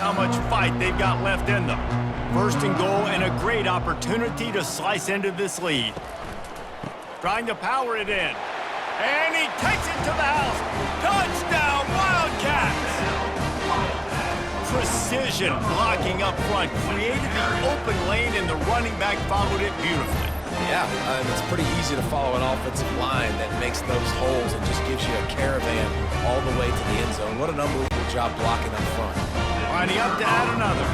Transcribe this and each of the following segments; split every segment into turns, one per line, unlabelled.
how much fight they've got left in them. First and goal and a great opportunity to slice into this lead. Trying to power it in. And he takes it to the house. Touchdown, Wildcats! Precision blocking up front created the open lane, and the running back followed it beautifully.
Yeah, it's pretty easy to follow an offensive line that makes those holes and just gives you a caravan all the way to the end zone. What an unbelievable job blocking up front.
Lining up to add another.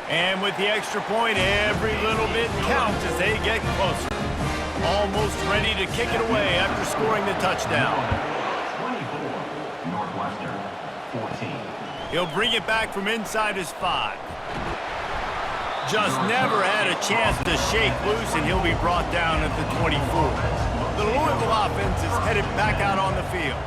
And with the extra point, every little bit counts as they get closer. Almost ready to kick it away after scoring the touchdown.
24, Northwestern, 14.
He'll bring it back from inside his 5. Just never had a chance to shake loose, and he'll be brought down at the 24. The Louisville offense is headed back out on the field.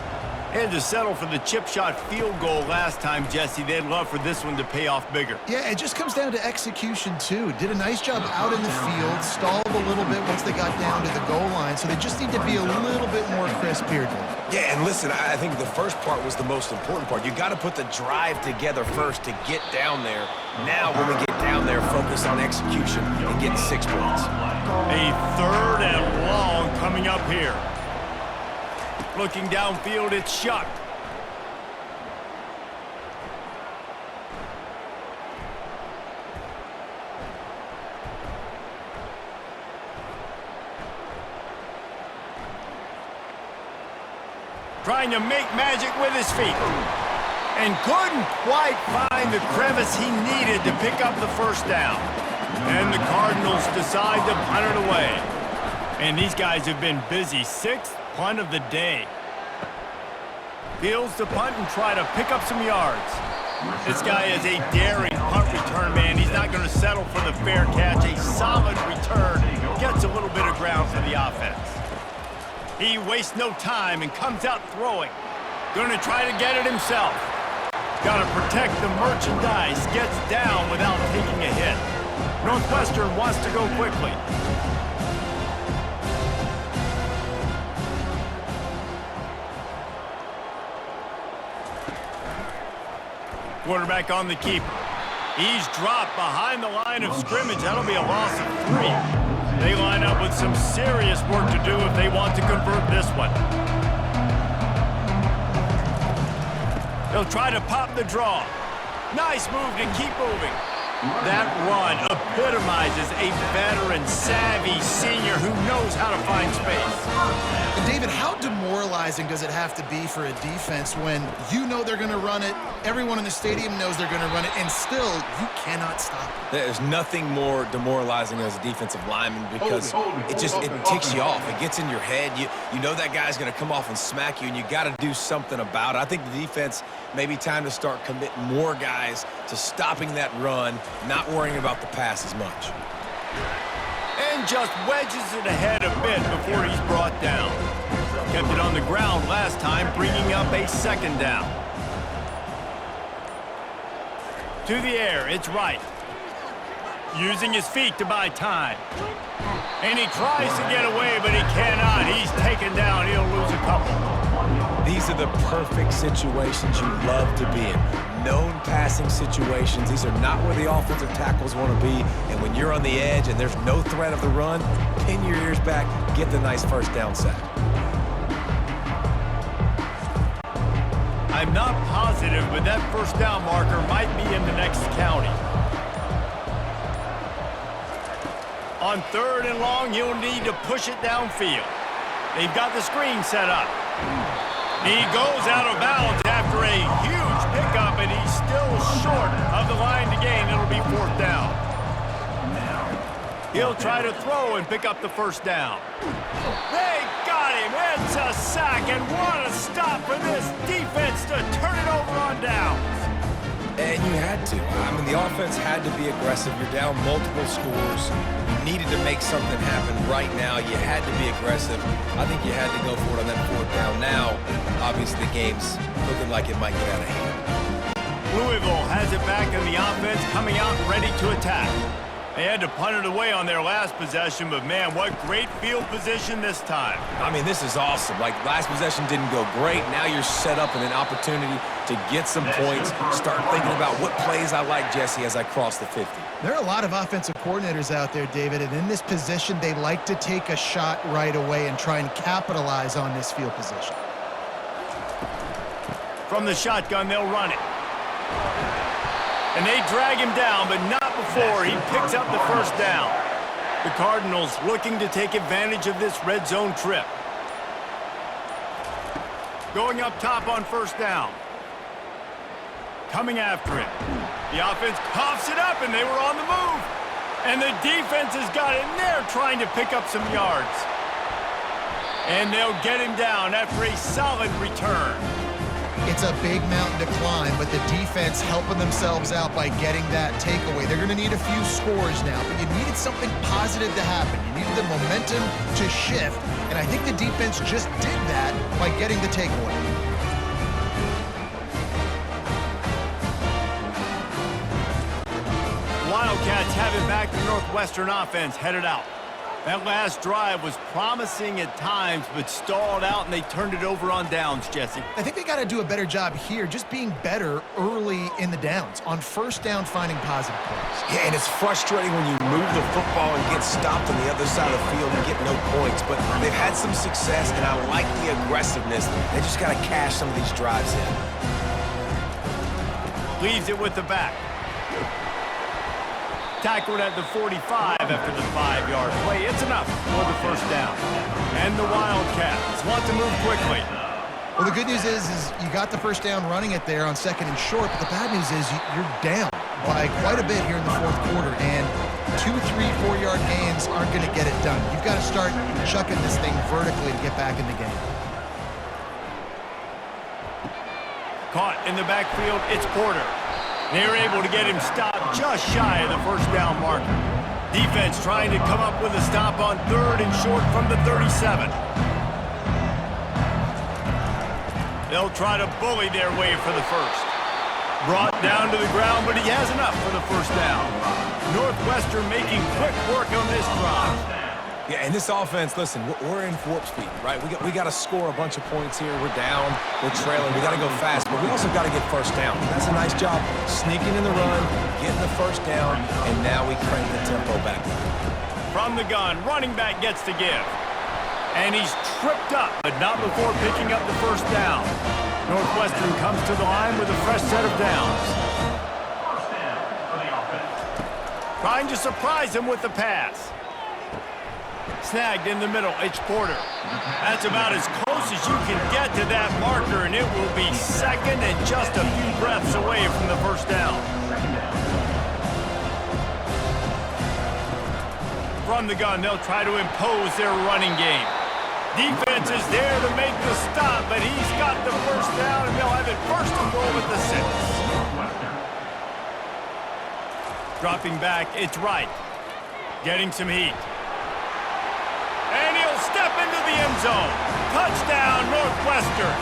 Had to settle for the chip shot field goal last time, Jesse. They'd love for this one to pay off bigger.
Yeah, it just comes down to execution, too. Did a nice job out in the field, stalled a little bit once they got down to the goal line, so they just need to be a little bit more crisp here.
Yeah, and listen, I think the first part was the most important part. You got to put the drive together first to get down there. Now, when we get down there, focus on execution and getting 6 points.
A third and long coming up here. Looking downfield, it's Shuck. Trying to make magic with his feet. And couldn't quite find the crevice he needed to pick up the first down. And the Cardinals decide to punt it away. And these guys have been busy. 6th punt of the day. Fields to punt and try to pick up some yards. This guy is a daring punt return man. He's not going to settle for the fair catch. A solid return. Gets a little bit of ground for the offense. He wastes no time and comes out throwing. Going to try to get it himself. Got to protect the merchandise. Gets down without taking a hit. Northwestern wants to go quickly. Quarterback on the keeper. He's dropped behind the line of scrimmage. That'll be a loss of 3. They line up with some serious work to do if they want to convert this one. They'll try to pop the draw. Nice move to keep moving. That run epitomizes a veteran, savvy senior who knows how to find space.
And David, how demoralizing does it have to be for a defense when you know they're going to run it, everyone in the stadium knows they're going to run it, and still you cannot stop it?
There's nothing more demoralizing as a defensive lineman because it ticks you off. It gets in your head. You know that guy's going to come off and smack you, and you got to do something about it. I think the defense maybe time to start committing more guys to stopping that run, not worrying about the pass as much.
And just wedges it ahead a bit before he's brought down. Kept it on the ground last time, bringing up a 2nd down. To the air, it's Wright. Using his feet to buy time. And he tries to get away, but he cannot. He's taken down. He'll lose a couple.
These are the perfect situations you love to be in. Known passing situations. These are not where the offensive tackles want to be. And when you're on the edge and there's no threat of the run, pin your ears back, get the nice first down sack.
I'm not positive, but that first down marker might be in the next county. On 3rd and long, you'll need to push it downfield. They've got the screen set up. He goes out of bounds after a huge pickup, and he's still short of the line to gain. It'll be 4th down. He'll try to throw and pick up the first down. They got him. It's a sack, and what a stop for this defense to turn it over on downs.
And you had to. I mean, the offense had to be aggressive. You're down multiple scores. You needed to make something happen right now. You had to be aggressive. I think you had to go for it on that 4th down. Now, obviously, the game's looking like it might get out of hand.
Louisville has it back in the offense, coming out ready to attack. They had to punt it away on their last possession, but man, what great field position this time.
I mean, this is awesome. Like, last possession didn't go great. Now you're set up in an opportunity to get some points. Start thinking about what plays I like, Jesse, as I cross the 50.
There are a lot of offensive coordinators out there, David, and in this position, they like to take a shot right away and try and capitalize on this field position.
From the shotgun, they'll run it. And they drag him down, but not before he picks up the first down. The Cardinals looking to take advantage of this red zone trip. Going up top on first down. Coming after it. The offense coughs it up, and they were on the move. And the defense has got in there trying to pick up some yards. And they'll get him down after a solid return.
It's a big mountain to climb, but the defense helping themselves out by getting that takeaway. They're going to need a few scores now, but you needed something positive to happen. You needed the momentum to shift, and I think the defense just did that by getting the takeaway.
Wildcats have it back. The Northwestern offense headed out. That last drive was promising at times, but stalled out, and they turned it over on downs, Jesse.
I think they got to do a better job here, just being better early in the downs. On first down, finding positive plays.
Yeah, and it's frustrating when you move the football and get stopped on the other side of the field and get no points. But they've had some success, and I like the aggressiveness. They just got to cash some of these drives in.
Leaves it with the back. Tackled at the 45 after the 5-yard play. It's enough for the first down. And the Wildcats want to move quickly.
Well, the good news is you got the first down running it there on second and short, but the bad news is you're down by quite a bit here in the fourth quarter, and 2, 3, 4-yard gains aren't going to get it done. You've got to start chucking this thing vertically to get back in the game.
Caught in the backfield, it's Porter. They were able to get him stopped just shy of the first down marker. Defense trying to come up with a stop on third and short from the 37. They'll try to bully their way for the first. Brought down to the ground, but he has enough for the first down. Northwestern making quick work on this drive.
Yeah, and this offense, listen, we're in warp speed, right? We got to score a bunch of points here. We're down, we're trailing, we got to go fast, but we also got to get first down. That's a nice job sneaking in the run, getting the first down, and now we crank the tempo back up.
From the gun, running back gets to give. And he's tripped up, but not before picking up the first down. Northwestern comes to the line with a fresh set of downs.
First down for the offense.
Trying to surprise him with the pass. Snagged in the middle, it's Porter. That's about as close as you can get to that marker, and it will be second and just a few breaths away from the first down. From the gun, they'll try to impose their running game. Defense is there to make the stop, but he's got the first down, and they'll have it first and goal at the 6. Dropping back, it's Wright. Getting some heat. And he'll step into the end zone. Touchdown, Northwestern.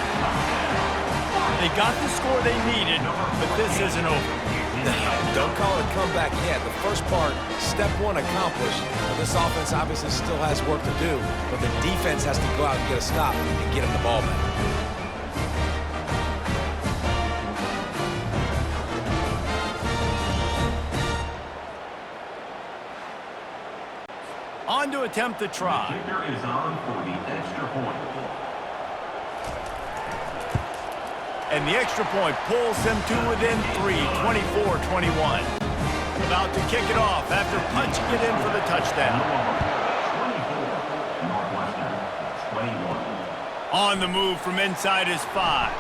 They got the score they needed, but this isn't over.
Don't call it a comeback yet. The first part, step one accomplished. Well, this offense obviously still has work to do, but the defense has to go out and get a stop and get him the ball back.
On to attempt the try.
Kicker is on for the extra point.
And the extra point pulls them to within 3, 24-21. About to kick it off after punching it in for the touchdown.
24, Northwestern, 21.
On the move from inside his 5.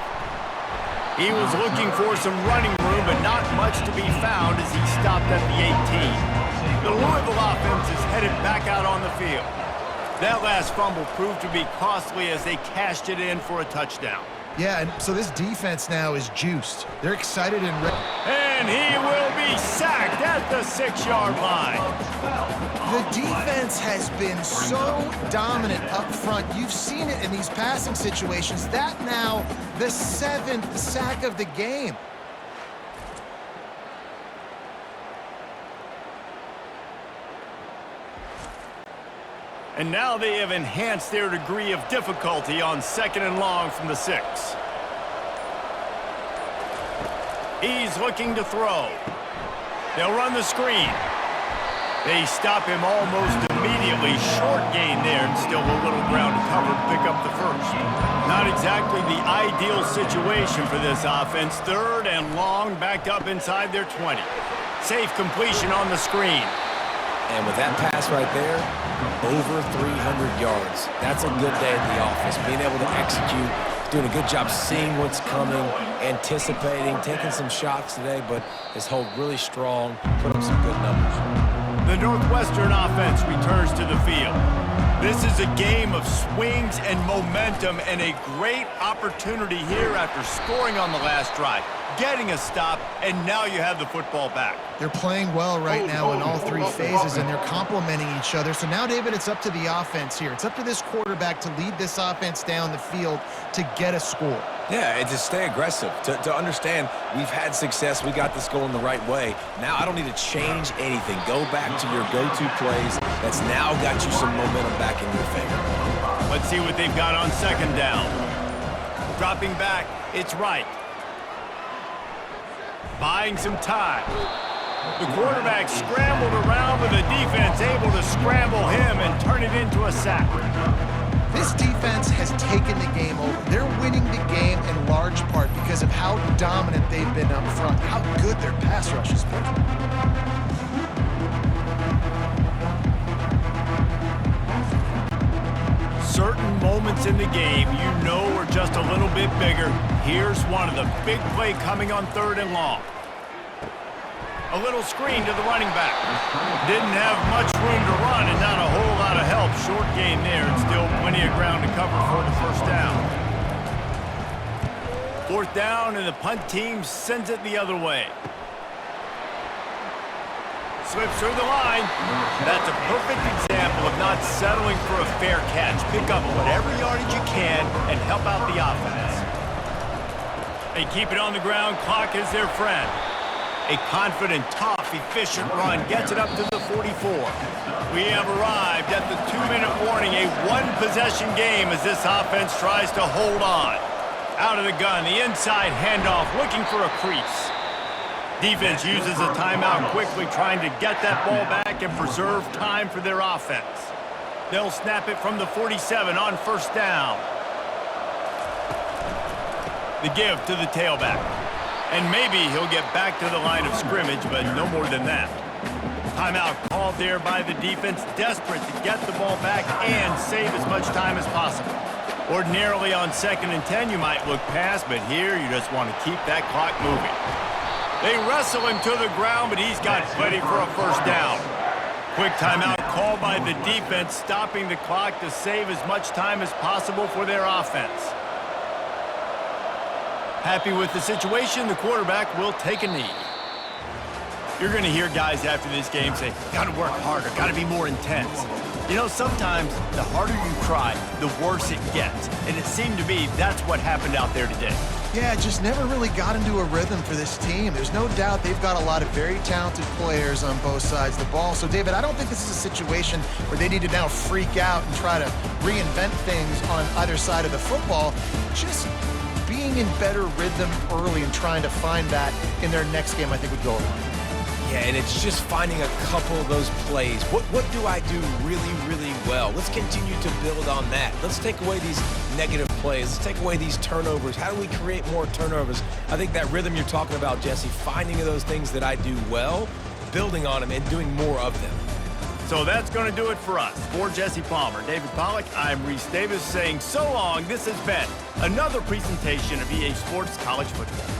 He was looking for some running room, but not much to be found as he stopped at the 18. The Louisville offense is headed back out on the field. That last fumble proved to be costly as they cashed it in for a touchdown.
Yeah, and so this defense now is juiced. They're excited and ready.
And he will be sacked at the 6-yard line.
The defense has been so dominant up front. You've seen it in these passing situations. That now the 7th sack of the game.
And now they have enhanced their degree of difficulty on 2nd and long from the 6. He's looking to throw. They'll run the screen. They stop him almost immediately. Short gain there and still a little ground to cover to pick up the first. Not exactly the ideal situation for this offense. 3rd and long, backed up inside their 20. Safe completion on the screen.
And with that pass right there, over 300 yards. That's a good day at the office. Being able to execute, doing a good job seeing what's coming, anticipating, taking some shots today, but his hold really strong, put up some good numbers.
The Northwestern offense returns to the field. This is a game of swings and momentum and a great opportunity here after scoring on the last drive, getting a stop, and now you have the football back.
They're playing well right now in all 3 phases, and they're complementing each other. So now, David, it's up to the offense here. It's up to this quarterback to lead this offense down the field to get a score.
Yeah, and to stay aggressive, to understand we've had success, we got this going the right way. Now I don't need to change anything. Go back to your go-to plays. That's now got you some momentum back in your favor.
Let's see what they've got on 2nd down. Dropping back, it's right. Buying some time. The quarterback scrambled around with the defense able to scramble him and turn it into a sack.
This defense has taken the game over. They're winning the game in large part because of how dominant they've been up front, how good their pass rush has been.
Certain moments in the game you know are just a little bit bigger. Here's one of them. Big play coming on 3rd and long. A little screen to the running back. Didn't have much room to run and not a whole lot of help. Short gain there and still plenty of ground to cover for the 1st down. 4th down and the punt team sends it the other way. Slips through the line. That's a perfect example of not settling for a fair catch. Pick up whatever yardage you can and help out the offense. They keep it on the ground. Clock is their friend. A confident, tough, efficient run gets it up to the 44. We have arrived at the 2-minute warning, a 1-possession game as this offense tries to hold on. Out of the gun, the inside handoff, looking for a crease. Defense uses a timeout quickly, trying to get that ball back and preserve time for their offense. They'll snap it from the 47 on 1st down. The give to the tailback. And maybe he'll get back to the line of scrimmage, but no more than that. Timeout called there by the defense, desperate to get the ball back and save as much time as possible. Ordinarily on 2nd and 10, you might look past, but here you just want to keep that clock moving. They wrestle him to the ground, but he's got plenty for a 1st down. Quick timeout called by the defense, stopping the clock to save as much time as possible for their offense. Happy with the situation, the quarterback will take a knee. You're going to hear guys after this game say, got to work harder, got to be more intense. You know, sometimes the harder you try, the worse it gets. And it seemed to be that's what happened out there today.
Yeah, it just never really got into a rhythm for this team. There's no doubt they've got a lot of very talented players on both sides of the ball. So, David, I don't think this is a situation where they need to now freak out and try to reinvent things on either side of the football. Just being in better rhythm early and trying to find that in their next game, I think would go a long way.
Yeah, and it's just finding a couple of those plays. What do I do really, really well? Let's continue to build on that. Let's take away these negative plays. Let's take away these turnovers. How do we create more turnovers? I think that rhythm you're talking about, Jesse, finding those things that I do well, building on them, and doing more of them.
So that's going to do it for us. For Jesse Palmer, David Pollack, I'm Reese Davis saying so long. This has been another presentation of EA Sports College Football.